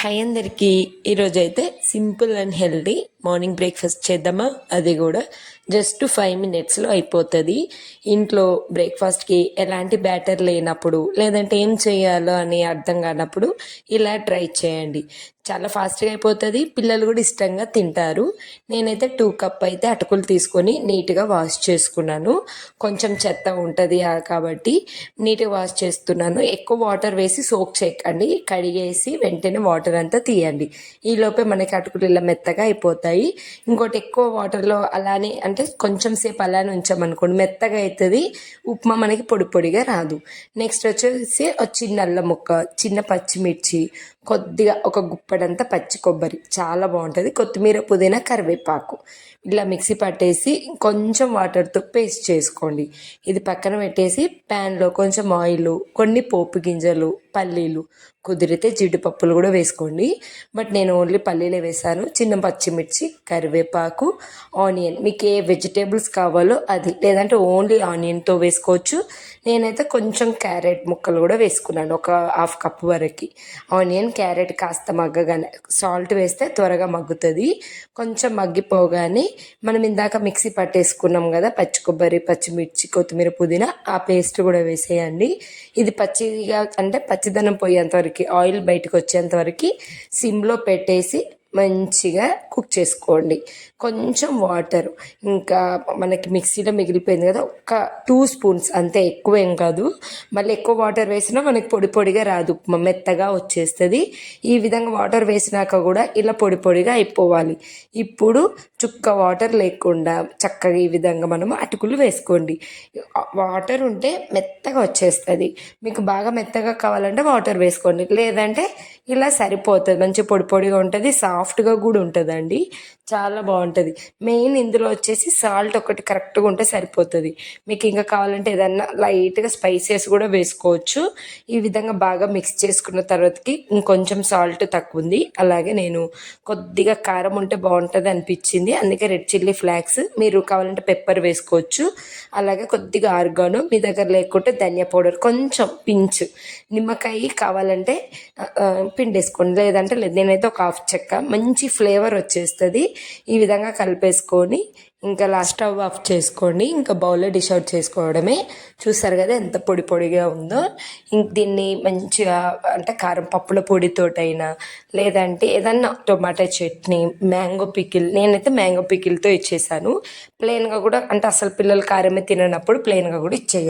Hi అందరికీ. ఈరోజైతే simple and healthy morning breakfast చేద్దామా? అది కూడా జస్ట్ 5 మినిట్స్లో అయిపోతుంది. ఇంట్లో బ్రేక్ఫాస్ట్కి ఎలాంటి బ్యాటర్ లేనప్పుడు, లేదంటే ఏం చేయాలో అని అర్థం కానప్పుడు ఇలా ట్రై చేయండి. చాలా ఫాస్ట్గా అయిపోతుంది, పిల్లలు కూడా ఇష్టంగా తింటారు. నేనైతే 2 కప్ అయితే అటుకులు తీసుకొని నీట్గా వాష్ చేసుకున్నాను. కొంచెం చెత్త ఉంటుంది కాబట్టి నీట్గా వాష్ చేస్తున్నాను. ఎక్కువ వాటర్ వేసి సోక్ చేయకండి, కడిగేసి వెంటనే వాటర్ అంతా తీయండి. ఈలోపే మనకి అటుకులు ఇలా మెత్తగా అయిపోతాయి. ఇంకోటి, ఎక్కువ వాటర్లో అలానే అంటే కొంచెం సేపు అలానే ఉంచామనుకోండి మెత్తగా అవుతుంది, ఉప్మా మనకి పొడి పొడిగా రాదు. నెక్స్ట్ వచ్చేసి ఒక చిన్న అల్లం ముక్క, చిన్న పచ్చిమిర్చి, కొద్దిగా ఒక గుప్పడంతా పచ్చి కొబ్బరి, చాలా బాగుంటుంది. కొత్తిమీర, పుదీనా, కరివేపాకు ఇలా మిక్సీ పట్టేసి కొంచెం వాటర్తో పేస్ట్ చేసుకోండి. ఇది పక్కన పెట్టేసి ప్యాన్లో కొంచెం ఆయిల్, కొన్ని పోపు గింజలు, పల్లీలు, కుదిరితే జీడిపప్పులు కూడా వేసుకోండి. బట్ నేను ఓన్లీ పల్లీలే వేసాను. చిన్న పచ్చిమిర్చి, కరివేపాకు, ఆనియన్, మీకు ఏ వెజిటేబుల్స్ కావాలో అది, లేదంటే ఓన్లీ ఆనియన్తో వేసుకోవచ్చు. నేనైతే కొంచెం క్యారెట్ ముక్కలు కూడా వేసుకున్నాను, ఒక 1/2 కప్ వరకు. ఆనియన్, క్యారెట్ కాస్త మగ్గగానే సాల్ట్ వేస్తే త్వరగా మగ్గుతుంది. కొంచెం మగ్గిపోగానే మనం ఇందాక మిక్సీ పట్టేసుకున్నాం కదా పచ్చి కొబ్బరి, పచ్చిమిర్చి, కొత్తిమీర, పుదీనా, ఆ పేస్ట్ కూడా వేసేయండి. ఇది పచ్చిగా అంటే పచ్చిదనం పోయేంతవరకు, ఆయిల్ బయటకు వచ్చేంతవరకు సిమ్లో పెట్టేసి మంచిగా కుక్ చేసుకోండి. కొంచెం వాటర్, ఇంకా మనకి మిక్సీలో మిగిలిపోయింది కదా, ఒక 2 స్పూన్స్ అంతే, ఎక్కువ ఏం కాదు. మళ్ళీ ఎక్కువ వాటర్ వేసినా మనకి పొడి పొడిగా రాదు, మెత్తగా వచ్చేస్తుంది. ఈ విధంగా వాటర్ వేసినాక కూడా ఇలా పొడి పొడిగా అయిపోవాలి. ఇప్పుడు చుక్క వాటర్ లేకుండా చక్కగా ఈ విధంగా మనము అటుకులు వేసుకోండి. వాటర్ ఉంటే మెత్తగా వచ్చేస్తుంది. మీకు బాగా మెత్తగా కావాలంటే వాటర్ వేసుకోండి, లేదంటే ఇలా సరిపోతుంది. మంచి పొడి పొడిగా ఉంటుంది, సాఫ్ట్గా కూడా ఉంటుందండి, చాలా బాగుంటుంది. మెయిన్ ఇందులో వచ్చేసి సాల్ట్ ఒకటి కరెక్ట్గా ఉంటే సరిపోతుంది. మీకు ఇంకా కావాలంటే ఏదన్నా లైట్గా స్పైసెస్ కూడా వేసుకోవచ్చు. ఈ విధంగా బాగా మిక్స్ చేసుకున్న తర్వాతకి ఇంకొంచెం సాల్ట్ తక్కువ ఉంది, అలాగే నేను కొద్దిగా కారం ఉంటే బాగుంటుంది అనిపించింది, అందుకే రెడ్ చిల్లీ ఫ్లాక్స్, మీరు కావాలంటే పెప్పర్ వేసుకోవచ్చు. అలాగే కొద్దిగా ఆర్గానో, మీ దగ్గర లేకుంటే ధనియా పౌడర్ కొంచెం పించ్, నిమ్మకాయ కావాలంటే పిండేసుకోండి, లేదంటే లేదు. నేనైతే ఒక 1/2 చెక్క, మంచి ఫ్లేవర్ వచ్చేస్తుంది. ఈ విధంగా కలిపేసుకొని ఇంకా లాస్ట్ స్టవ్ ఆఫ్ చేసుకోండి. ఇంకా బౌల్లో డిష్ అవుట్ చేసుకోవడమే. చూసారు కదా ఎంత పొడి పొడిగా ఉందో. దీన్ని మంచిగా అంటే కారం పప్పుల పొడితోటైనా, లేదంటే ఏదన్నా టొమాటో చట్నీ, మ్యాంగో పికిల్, నేనైతే మ్యాంగో పికిల్తో ఇచ్చేసాను. ప్లెయిన్గా కూడా అంటే అసలు పిల్లలు కారమే తిననప్పుడు ప్లెయిన్గా కూడా ఇచ్చేయాలి.